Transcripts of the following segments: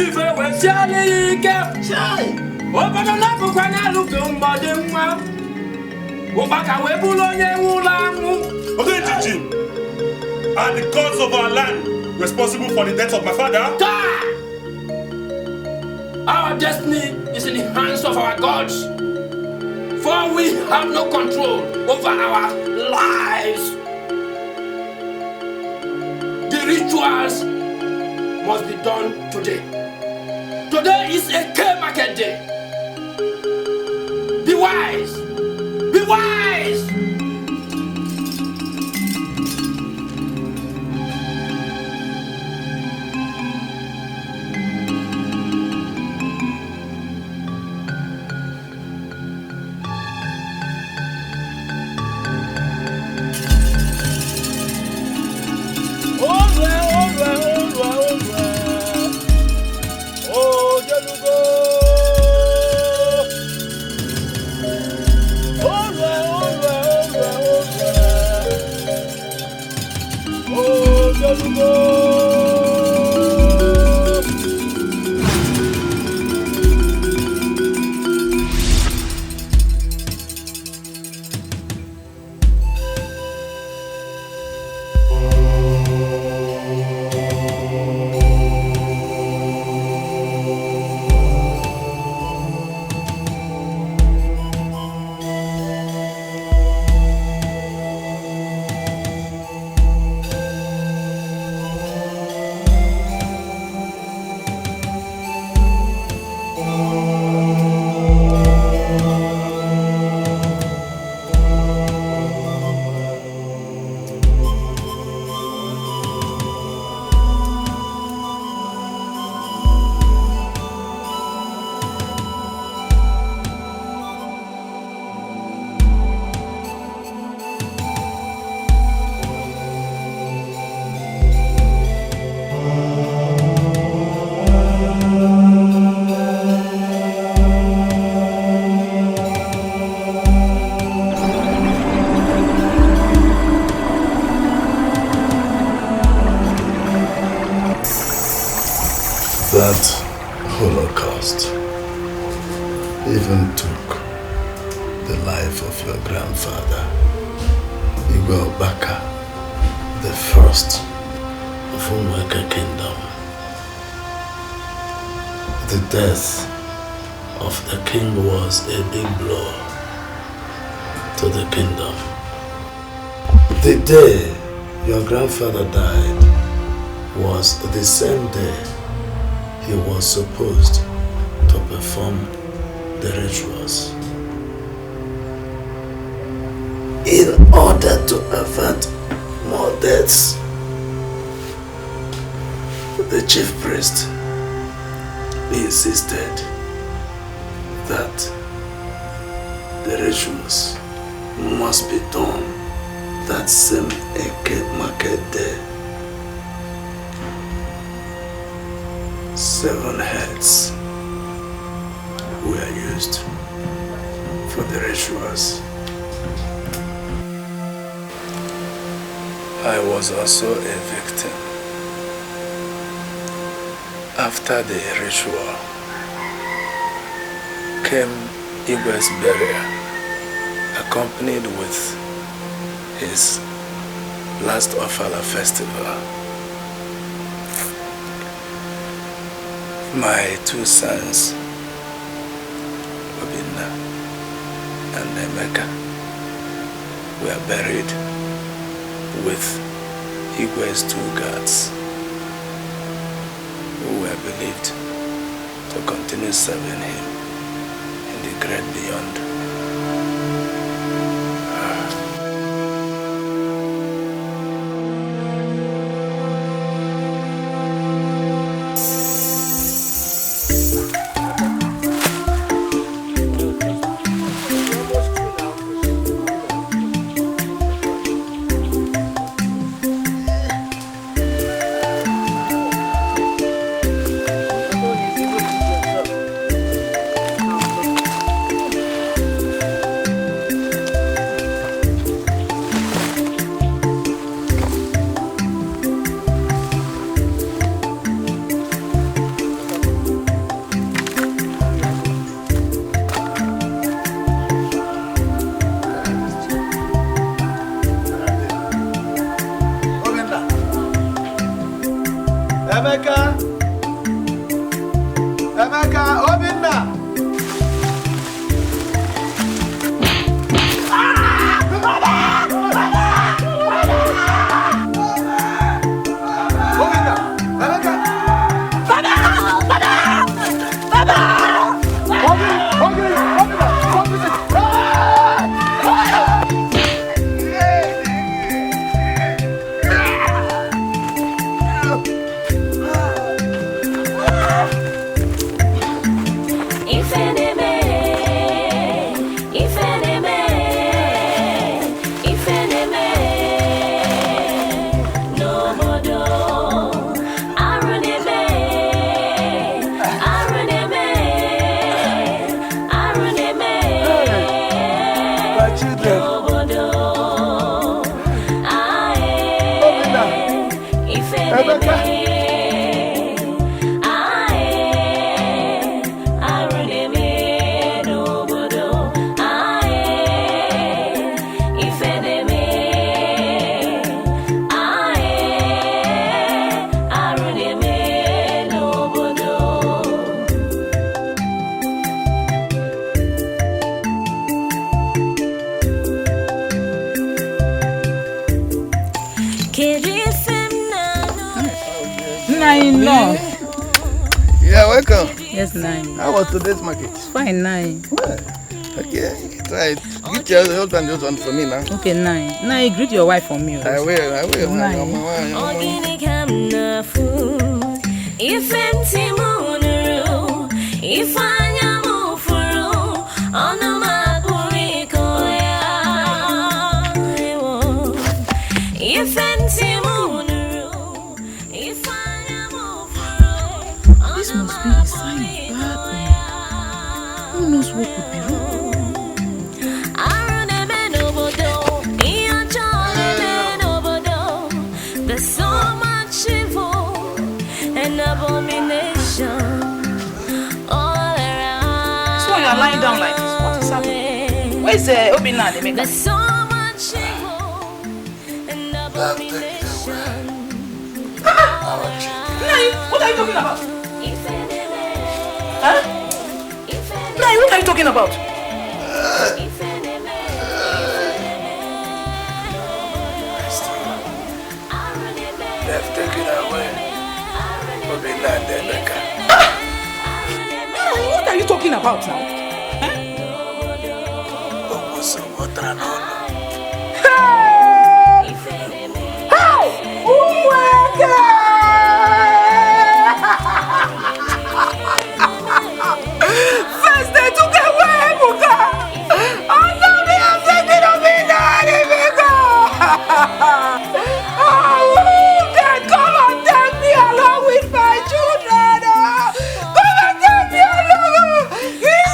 If I was Charlie, you can. Open a lap of one I look on by them. Obaka Webulonia Mulam. OGUEJIFOR, are the gods of our land responsible for the death of my father? Our destiny is in the hands of our gods. For we have no control over our lives. The rituals must be done today. Today is a K market day. Be wise. Be wise. That Holocaust even took the life of your grandfather, Igwe, the first of Umweka Kingdom. The death of the king was a big blow to the kingdom. The day your grandfather died was the same day he was supposed to perform the rituals. In order to avert more deaths, the chief priest insisted that the rituals must be done that same Eke market day. 7 heads were used for the rituals. I was also a victim. After the ritual came Igwe's burial, accompanied with his last Ofala festival. My 2 sons, Obinna and Emeka, were buried with Igwe's 2 guards, who were believed to continue serving him in the great beyond. Emeka, Obinna. Yeah, welcome. Yes, Nine. How was today's market? Fine, Nine. Well, okay, try it. Get your husband just one for me now. Okay, Nine. Nine, greet your wife for me. I will. Nine. This must be a sign of bad news. Who knows what could be wrong? There's so much evil and abomination all around. So you are lying down like this. What is happening? Where is Obinna? There's so much evil and abomination. What are you talking about? Huh? Nai, what are you talking about? They've taken away Obinna and Emeka. What are you talking about now? First they took away Ebuka. And now they have taken Obinna and Emeka. God, come and take me along with my children. Come and take me along. Get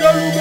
up.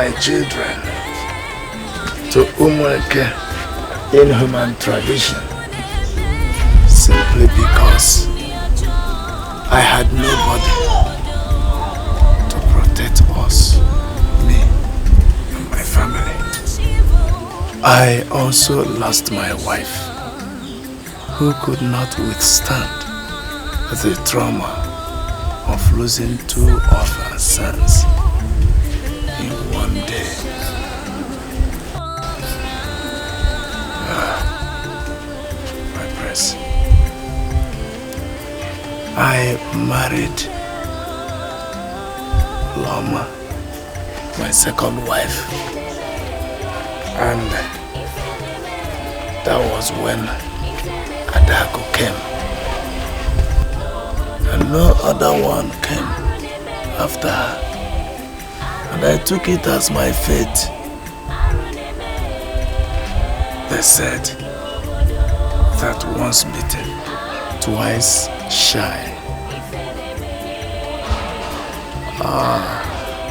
My children to Umweke in human tradition simply because I had nobody to protect us, me and my family. I also lost my wife, who could not withstand the trauma of losing 2 of her sons in one day. My press. I married Loma, my second wife, and that was when Adako came, and no other one came after her, and I took it as my fate. They said that once bitten, twice shy.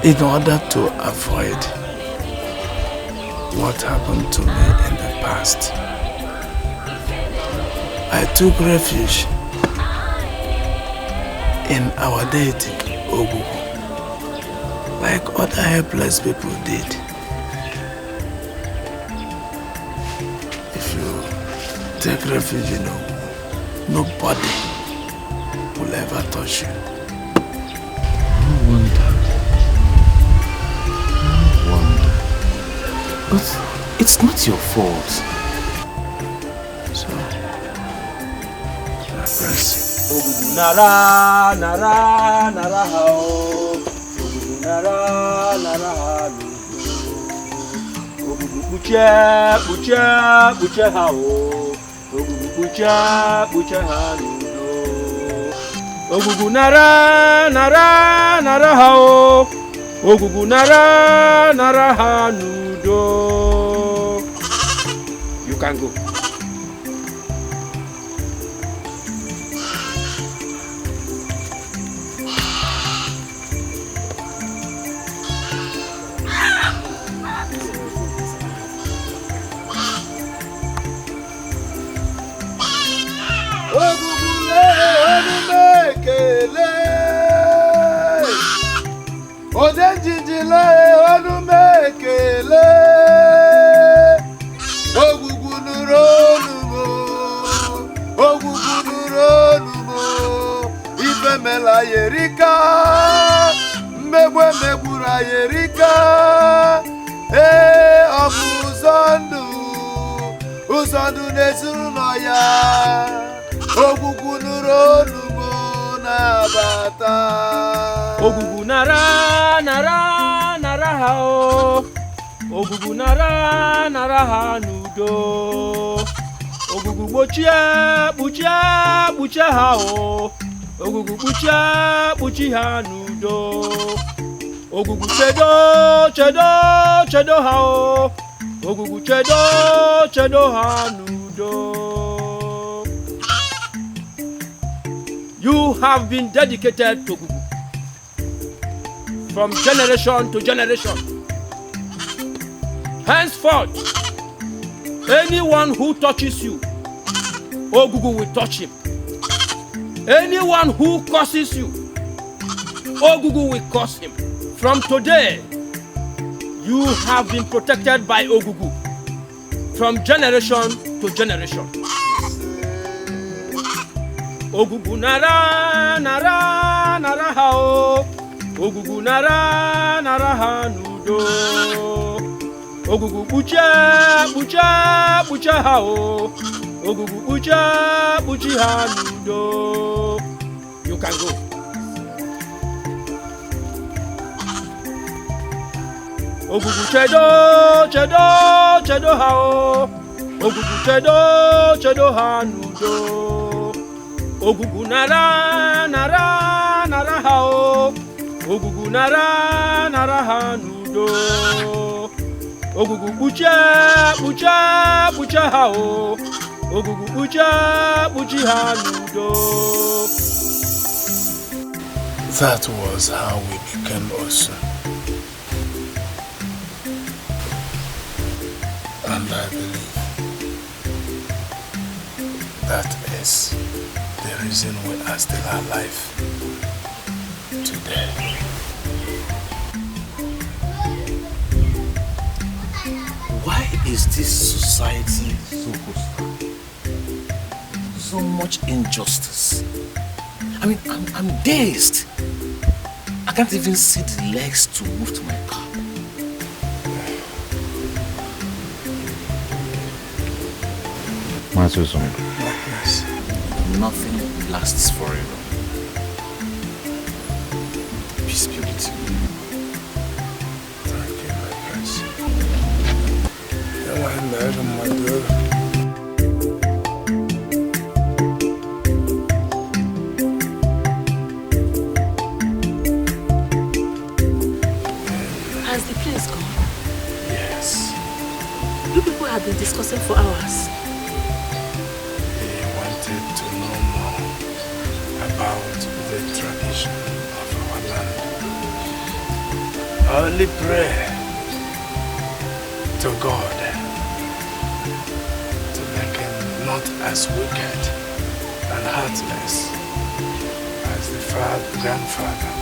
In order to avoid what happened to me in the past, I took refuge in our deity, Ogugu, like other helpless people did. If you take refuge in Ogugu, nobody will ever touch you. No wonder. But it's not your fault. So, my friends. Ogugu nara nara nara hao. Ogugu nara nara hao. Ogugu buche buche buche hao. Ogugu buche buche hao. Ogugu nara nara nara hao. Ogugu nara nara hanudo. You can go. Odenjinjile onumekele Ogugu nuronumo Ifemela yerika Mmegwe megbura yerika Obu uzondu nezuru no ya Ogugu nuronumo nabata Ogugu nara nara nara hao. Ogugu nara nara hanudo. Ogugu buche buche buche hao. Ogugu buche buche hanudo. Ogugu chedo chedo chedo hao. Ogugu chedo chedo hanudo. You have been dedicated to Ogugu from generation to generation. Henceforth, anyone who touches you, Ogugu will touch him. Anyone who curses you, Ogugu will curse him. From today, you have been protected by Ogugu from generation to generation. Ogugu nara nara nara hao. Ogugu nara nara hanudo. Ogugu buche buche buche hao. Ogugu buche buche hanudo. You can go. Ogugu chedo chedo chedo hao. Ogugu chedo chedo hanudo. Ogugu nara nara nara hao. Ogugu nara nara hanudo. Ogugu buche buche buche hao. Ogugu buche buche hanudo. That was how we became Osu. And I believe that is the reason we are still alive today. Why is this society so hostile? So much injustice. I mean, I'm dazed. I can't even see the legs to move to my car. Yes. Nothing lasts forever. Peace be with you. Thank you, my prince. You're my man, my girl. Has the place gone? Yes. You people have been discussing for hours. They wanted to know more about the tradition of our land. I only pray to God to make him not as wicked and heartless as the grandfather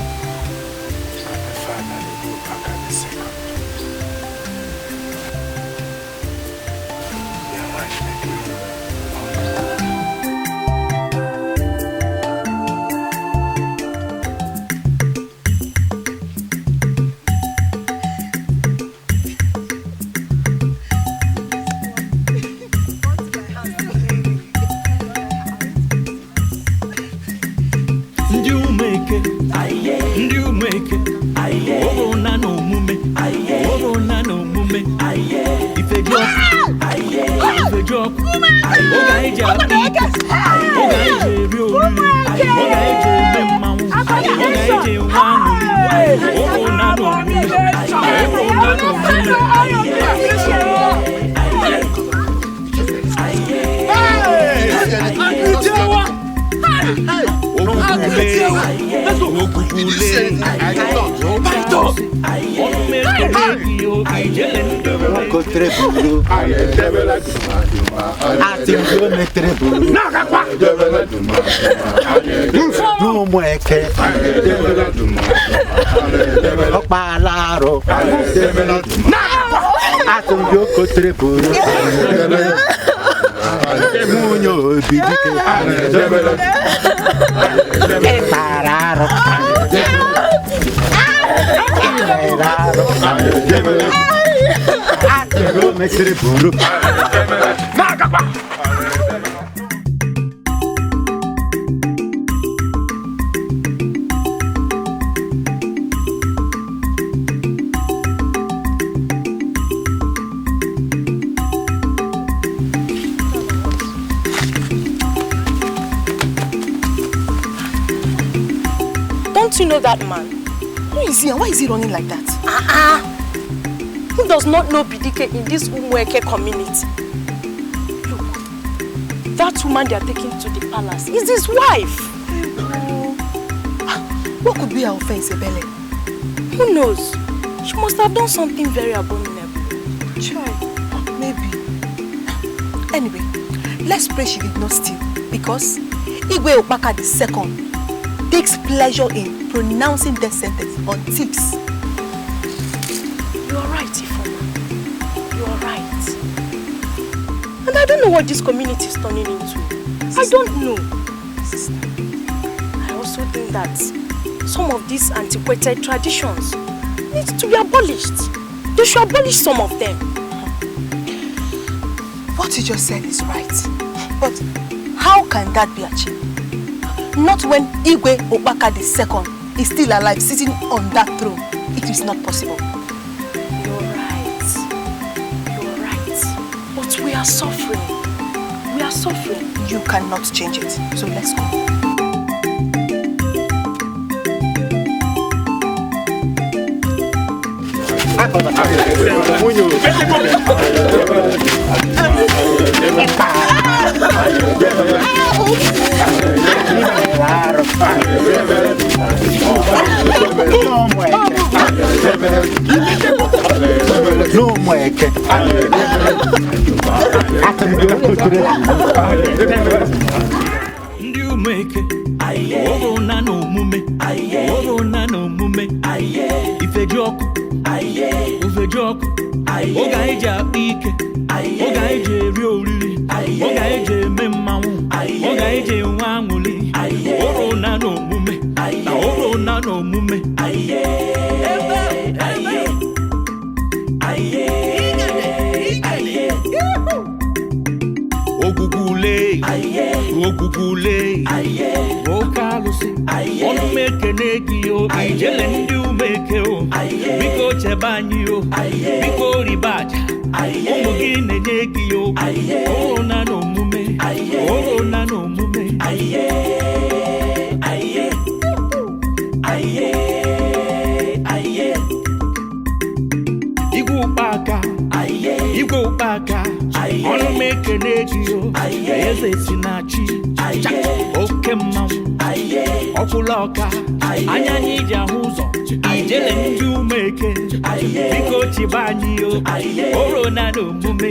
and the father who back at the second. Yeah, right, Don't you know that man? Who is he and why is he running like that? Who does not know Bidike in this Umweke community? Look, that woman they are taking to the palace is his wife. What could be her offense, Ebele? Who knows? She must have done something very abominable. Try, maybe. Anyway, let's pray she did not steal, because Igwe Okpaka II takes pleasure in pronouncing death sentence on thieves. You are right, Ifoma. You are right. And I don't know what this community is turning into. I don't know. I also think that some of these antiquated traditions need to be abolished. They should abolish some of them. What you just said is right. But how can that be achieved? Not when Igwe Okpaka II is still alive, sitting on that throne. It is not possible. You're right. You're right. But we are suffering. We are suffering. You cannot change it. So let's go. umeke Orona no mume Orona no mume Ifejoku Ufejoku Oga eja ike Oga eje rioriri Oga eje memawu Oga eje nwanguli Orona no mume Na orona no mume Ogugule Ogugule Okalusi Onu meke neki o Ijele ndi umeke o Biko chebanyi o Biko ribaja Omugine neki o Orona no mume Orona no mume Igwe ukpaka Onu meke neki o Eze sinachi Oke mmanwu Ọkwụlọka anya n'iji ahụ ụzọ ijele ndị umeke biko chibanye o orona n'omume